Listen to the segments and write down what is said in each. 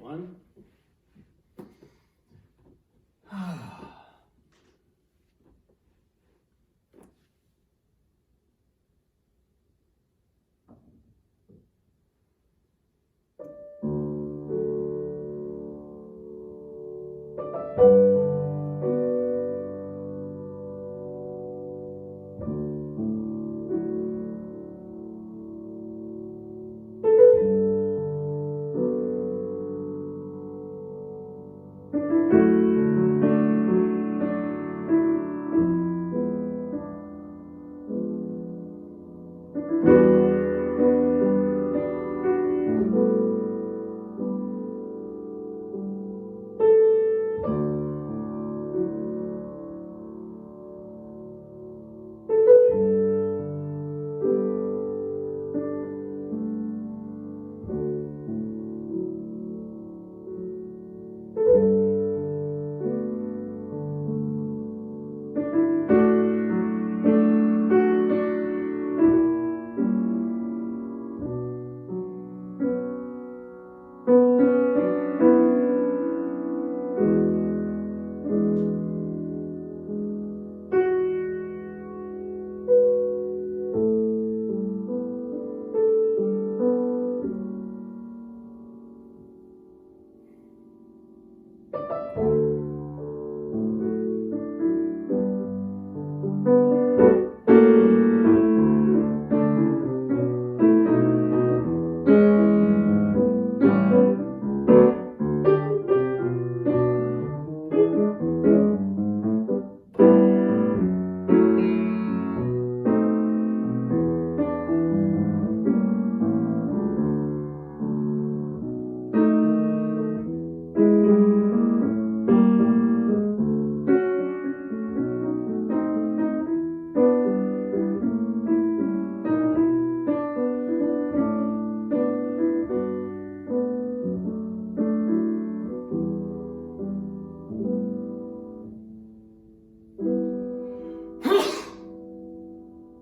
everyone.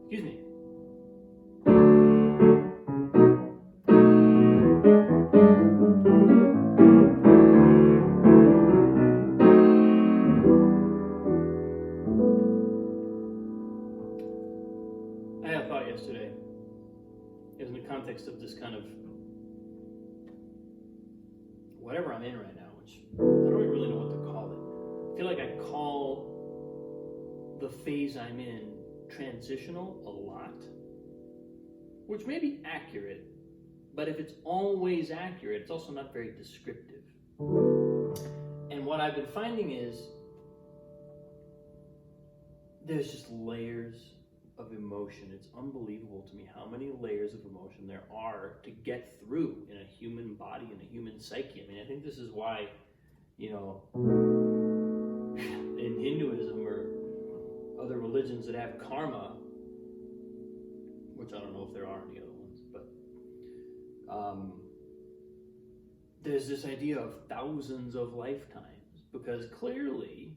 Excuse me. I had a thought yesterday. It was in the context of this kind of whatever I'm in right now, which I don't even really know what to call it. I feel like I call the phase I'm in transitional a lot, which may be accurate, but if it's always accurate, it's also not very descriptive. And what I've been finding is there's just layers of emotion. It's unbelievable to me how many layers of emotion there are to get through in a human body, in a human psyche. I mean, I think this is why, in Hinduism or other religions that have karma, which I don't know if there are any other ones, but there's this idea of thousands of lifetimes, because clearly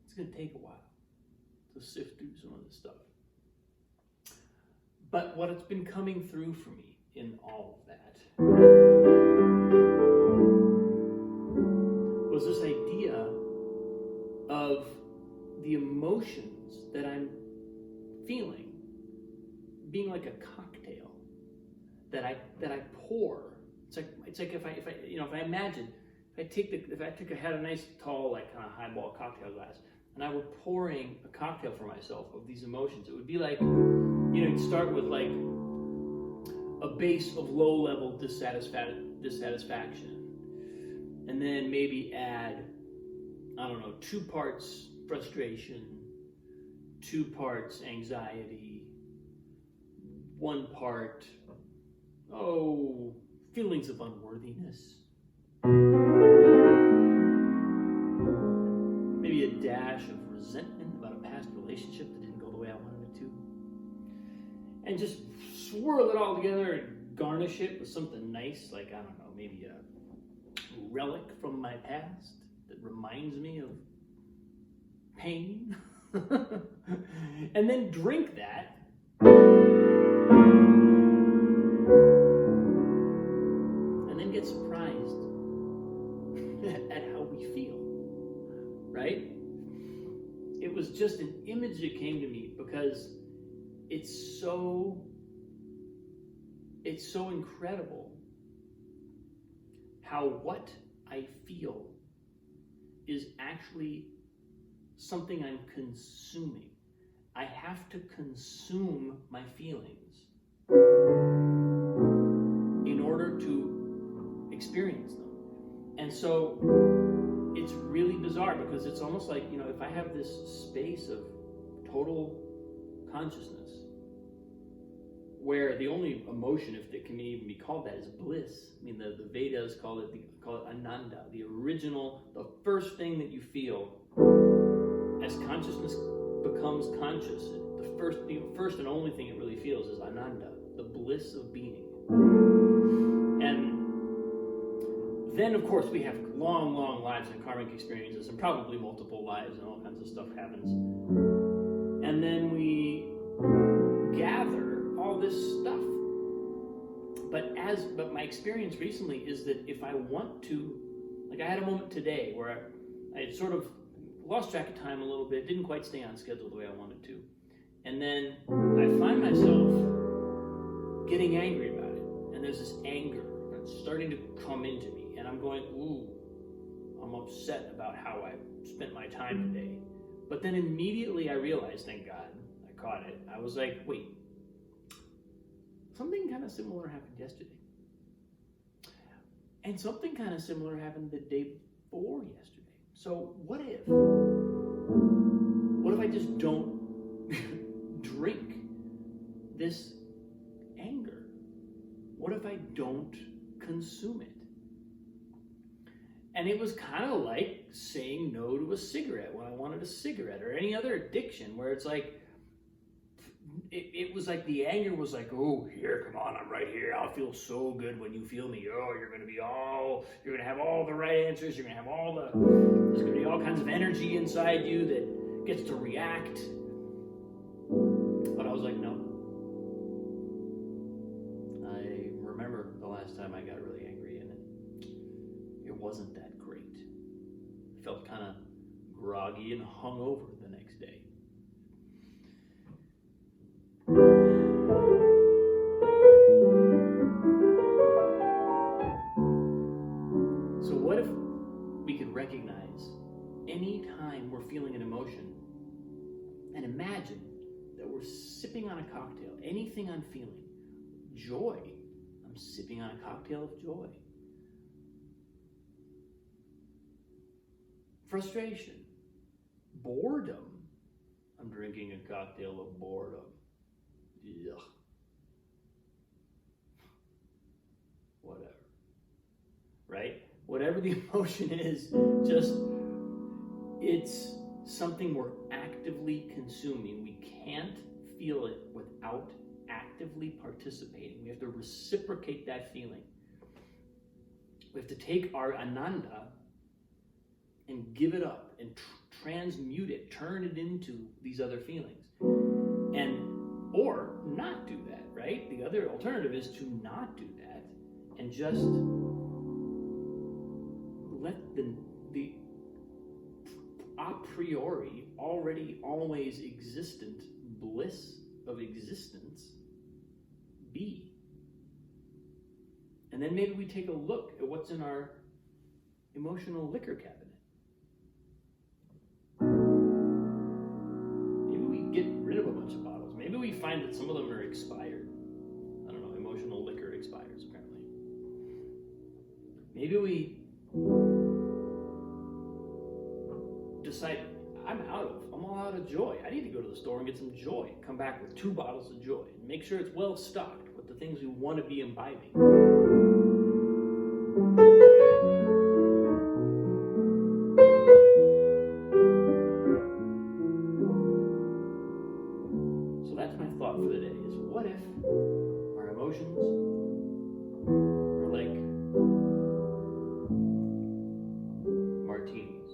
it's going to take a while to sift through some of this stuff. But what it's been coming through for me in all of that was this idea of the emotions that I'm feeling being like a cocktail that I pour. It's like if I imagine if I had a nice tall like kind of highball cocktail glass and I were pouring a cocktail for myself of these emotions, it would be like, you'd start with like a base of low level dissatisfaction, and then maybe add, 2 parts frustration, 2 parts anxiety, 1 part, feelings of unworthiness, maybe a dash of resentment about a past relationship that didn't go the way I wanted it to, and just swirl it all together and garnish it with something nice, like, maybe a relic from my past that reminds me of pain, and then drink that, and then get surprised just an image that came to me because it's so incredible how what I feel is actually something I'm consuming. I have to consume my feelings in order to experience them. And so it's really bizarre because it's almost like, if I have this space of total consciousness where the only emotion, if it can even be called that, is bliss. I mean, the Vedas call it Ananda, the original, the first thing that you feel as consciousness becomes conscious. The first and only thing it really feels is Ananda, the bliss of being. And then, of course, we have long, long lives and karmic experiences, and probably multiple lives, and all kinds of stuff happens. And then we gather all this stuff. But my experience recently is that if I want to, like I had a moment today where I had sort of lost track of time a little bit, didn't quite stay on schedule the way I wanted to. And then I find myself getting angry about it. And there's this anger that's starting to come into me. And I'm going, ooh, I'm upset about how I spent my time today. But then immediately I realized, thank God, I caught it. I was like, wait, something kind of similar happened yesterday. And something kind of similar happened the day before yesterday. So what if I just don't drink this anger? What if I don't consume it? And it was kind of like saying no to a cigarette when I wanted a cigarette, or any other addiction where it's like, it was like the anger was like, oh, here, come on, I'm right here. I'll feel so good when you feel me. Oh, you're going to have all the right answers. There's going to be all kinds of energy inside you that gets to react. But I was like, no. I remember the last time I got really angry, and it wasn't that great. I felt kind of groggy and hungover the next day. So what if we could recognize any time we're feeling an emotion and imagine that we're sipping on a cocktail, anything I'm feeling, joy, I'm sipping on a cocktail of joy. Frustration, boredom, I'm drinking a cocktail of boredom. Ugh. Whatever. Right? Whatever the emotion is, just it's something we're actively consuming. We can't feel it without actively participating. We have to reciprocate that feeling. We have to take our Ananda and give it up and transmute it, turn it into these other feelings. Or not do that, right? The other alternative is to not do that and just let the a priori, already always existent bliss of existence be. And then maybe we take a look at what's in our emotional liquor cabinet. Maybe we get rid of a bunch of bottles. Maybe we find that some of them are expired. I don't know, emotional liquor expires apparently. Maybe we decide, I'm all out of joy. I need to go to the store and get some joy. Come back with 2 bottles of joy. And make sure it's well stocked with the things we want to be imbibing. So that's my thought for the day, is what if our emotions are like martinis?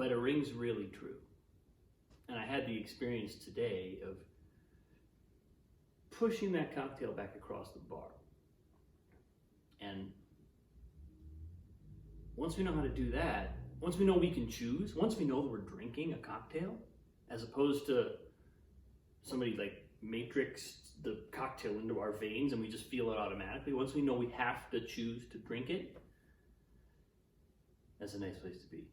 but it rings really true. And I had the experience today of pushing that cocktail back across the bar. And once we know how to do that, once we know we can choose, once we know that we're drinking a cocktail, as opposed to somebody like matrix the cocktail into our veins and we just feel it automatically, once we know we have to choose to drink it, that's a nice place to be.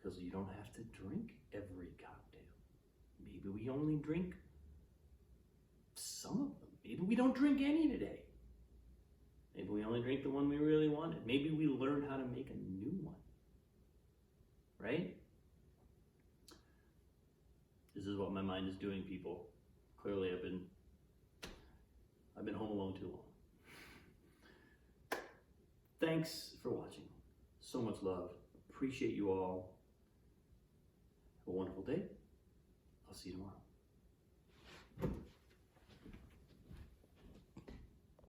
Because you don't have to drink every cocktail. Maybe we only drink some of them. Maybe we don't drink any today. Maybe we only drink the one we really wanted. Maybe we learn how to make a new one. Right? This is what my mind is doing, people. Clearly I've been home alone too long. Thanks for watching. So much love. Appreciate you all. Have a wonderful day. I'll see you tomorrow.